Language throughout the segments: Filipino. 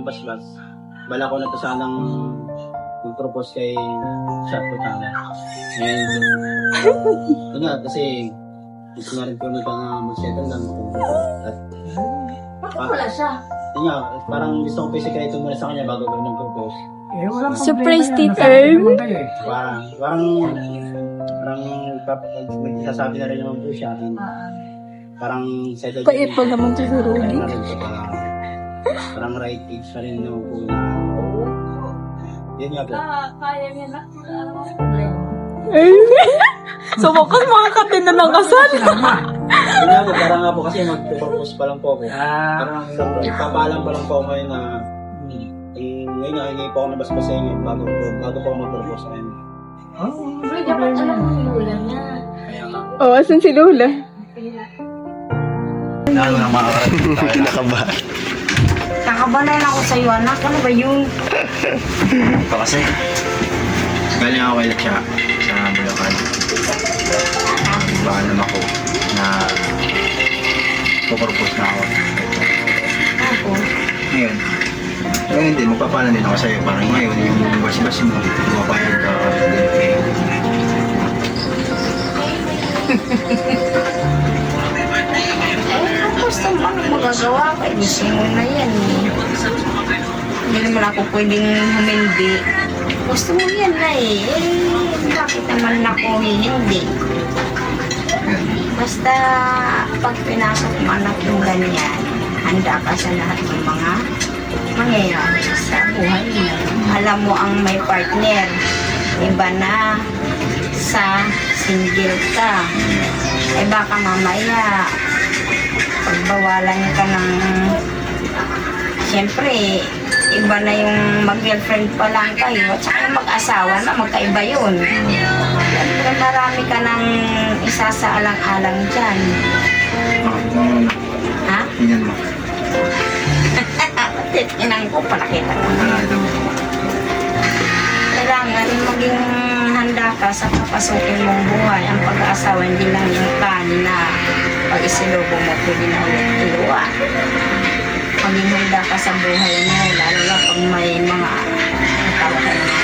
basbas. Bala ko na to sanang mag-propose kay Shot Tama. And, ito nga, kasi gusto na rin ko na mag-settle lang. At, Wala siya. yun nga, parang gusto ko pa sikreto muna sa kanya bago ko nag-propose. Walang Surprise, problema Tita. yan. Nasabi naman kayo eh. Parang nagsasabi na rin naman po siya. Parang settled. Pait pa naman to si Rudy. Parang right age na rin naman po na. Yun nga po. Kaya niya na. So, bukas makakatin na ng kasal. Yun nga po, parang nga po kasi mag-propose pa lang po ako. Parang ipapaalam pa lang po ako ngayon na ngayon nga, hindi po ako nabasbas sa inyo bago po ako mag-propose sa inyo. Pero dapat alam mo yung ulan niya. Kaya nga. Oh, asan si Lola? Lalo na makakarating tayo. Kinakaba. Nakabalay ako sa iyo, anak. Ano ba yun? Ito kasi, galing ako kay Laksha sa Bulacan. Paalam ako na propose na ako. Ako. Ngayon, hindi, magpapaalam din ako sa'yo. Parang ngayon, yung bas-bas mo, pumapayag ka din. Gusto mo magagawa ka. Gusto mo na yan eh. Hindi naman ako pwedeng humindi. Gusto mo yan na eh. Bakit naman ako hindi? Basta pag pinasok mo anak yung ganyan, handa ka sa lahat ng mga mangyayari sa buhay mo. Alam mo ang may partner. Iba na sa single ka. Eh baka mamaya pagbawalan ka ng siyempre iba na yung mag-girlfriend pa lang kayo at saka yung mag-asawa na magkaiba yun. Siyempre marami ka ng isasaalang-alang dyan. Ha? Tingnan mo. Inang ko palakita ko na. Kailangan maging handa ka sa papasukin mong buhay. Ang pag-aasawa hindi lang yung plan na pag isilubo mo pwede na ulit iluwa. Maging handa ka sa buhay mo, lalo na pag may mga natawa ka na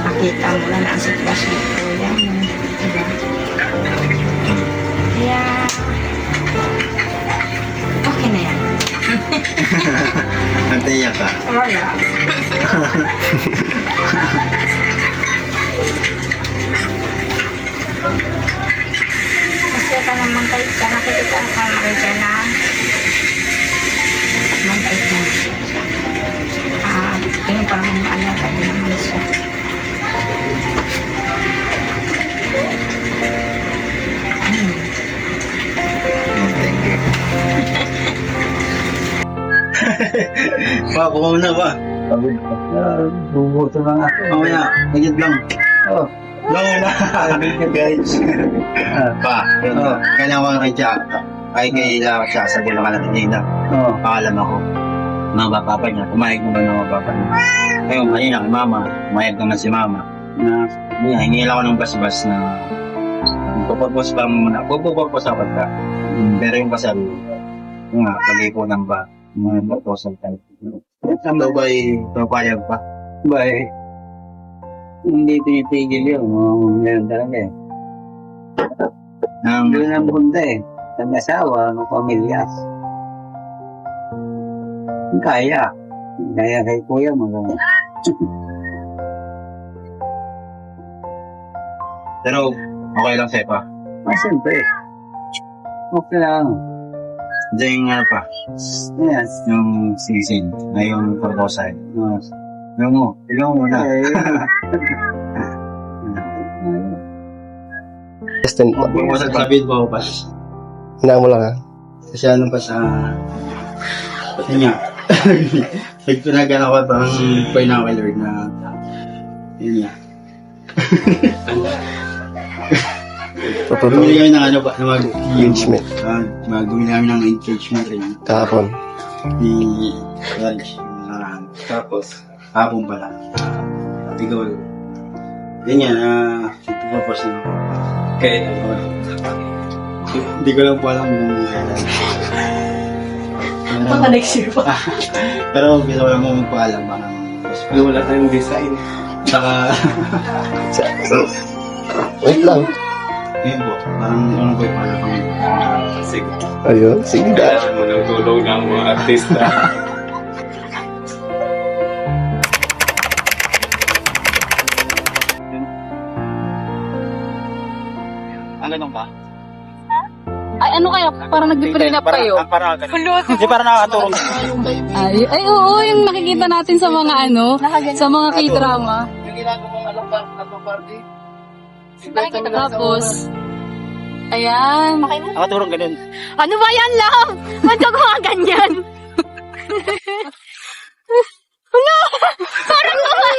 makita mo na ang sitwasyon ko yan. Diba? Kaya okay na yan. Nagtaya ka. Wala. Kasi ka naman kahit ka nakikita ka naman dyan na mabait na siya. Tingin pa naman maalaga din naman siya. Thank you. Pa, bukaw na ba? Bubuto na nga. Mamaya, nagit lang. Oh. Lang na. Guys. Pa, kailangan ko kay Jack. Ay kay siya, sabi lang ka natin niya. Oh. Paalam ako. Mga papa niya, pumayag naman ng mga papa niya. Ngayon, kanina kay mama, pumayag naman si mama. Na, hingi lang ako ng basbas na pupurpose pa muna. Pupurpose ako ka. Pero yung kasal, yung nga, pag-ipunan ba, mga proposal type. Saan daw ba papayag pa? Bay, hindi tinitigil yun. Ngayon talaga eh. Doon ang bunda eh. Sa asawa, ng pamilya. Kaya. Kaya kay kuya mga. Pero, okay lang sa'yo pa. Siyempre. Okay lang. Diyan yung ano pa, Yes. yung sisin, na yung proposal. Yung mo na. Justin, Proposal sa bid mo pa. hinaan mo lang ha. Kasi ano pa sa... Yun nga. Nagpinagan ako pang binocular na... Yun nga. Bumili kami ng ano pa, na Engagement. Bumili kami ng engagement ring. Kahapon. Ni Raj. Tapos, hapon pala. Tigol. Yun yan, ipapapos na ako. Kaya hindi ko lang po alam kung kailan. Baka next year pa. Pero gusto ko mo magpaalam ba ng Wala tayong design. saka Wait lang. yun po, parang ano po yung paalam ng Sige. Ayun, sige na. Kailangan mo ng tulong ng mga artista. ang ganun ba? Ay, ano kaya? Parang nag-prenup kayo. Parang ganun. Hindi parang nakakatulong. Ay, oo, yung nakikita natin sa mga ano, sa mga K-drama. Yung ginagawang alam ba, party? Tapos, ayan. Nakatulong ganun. Ano ba yan lang? Ba't ka gumaganyan? Ano? Parang naman!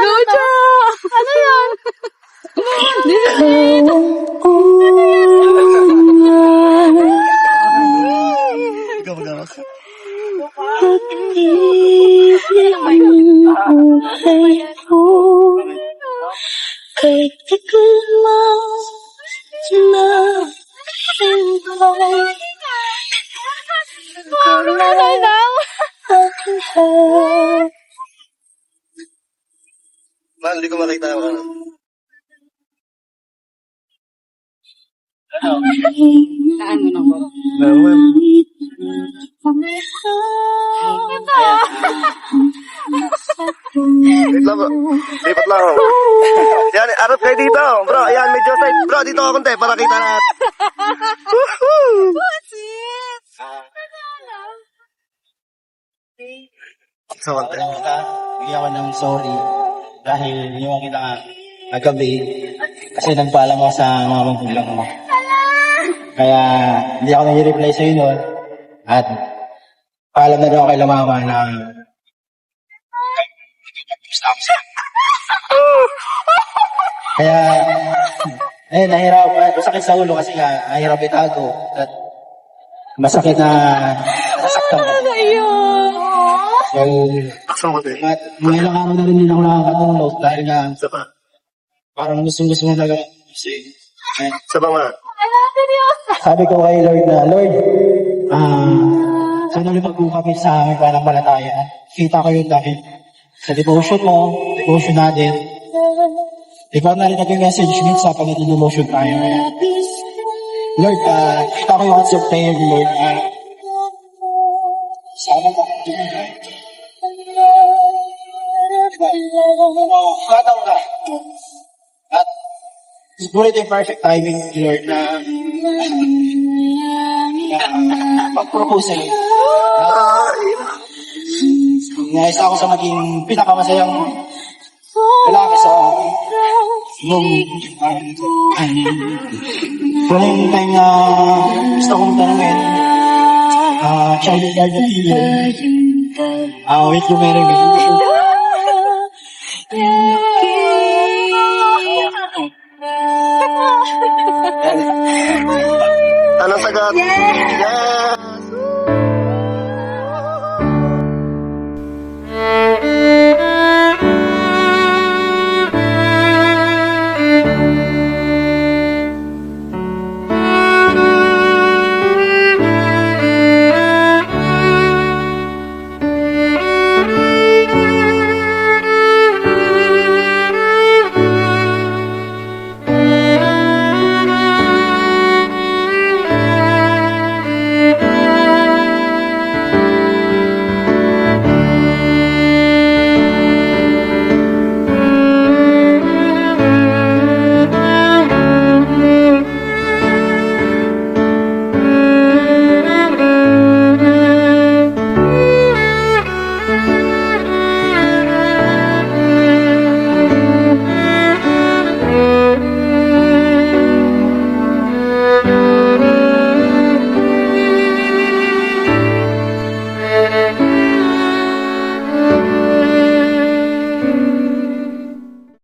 Lucha! Ano yan? Ikaw magawas. Mahal, hindi ko makita ako. Saan mo na ko? Wait lang bro. Lipat lang ako. Yan, arap kayo dito. Bro, ayan, medyo side. Bro, dito ako konti para kita lahat. Woohoo! So, bigyan ko ng sorry dahil iniwan kita kagabi kasi nagpaalam ako sa mga magulang mo. Kaya hindi ako nag-reply sa iyo noon at paalam na daw ako kay mama na kaya nahirap, masakit sa ulo kasi nga nahirap itago at masakit na nasaktan ko. At mga ilang araw na rin din ako nakakatulog dahil nga parang gusto mo talaga kasi Sa mga. sabi ko kay Lord na, Lord, sana lumag po kami sa aming pananampalataya. Kita ko yun dahil sa devotion mo, devotion natin, ikaw na rin nag-message minsan pag nag-devotion tayo. Lord, kita ko yung answer prayer, Lord. Sana ka. Kataw ka. At siguro ito yung perfect timing, Lord, na mag-propose sa'yo. Nais ako sa maging pinakamasayang lalaki sa nung kung yung time na gusto kong tanongin, child of God na feeling, wait you marry me. Anong sagot? Yeah!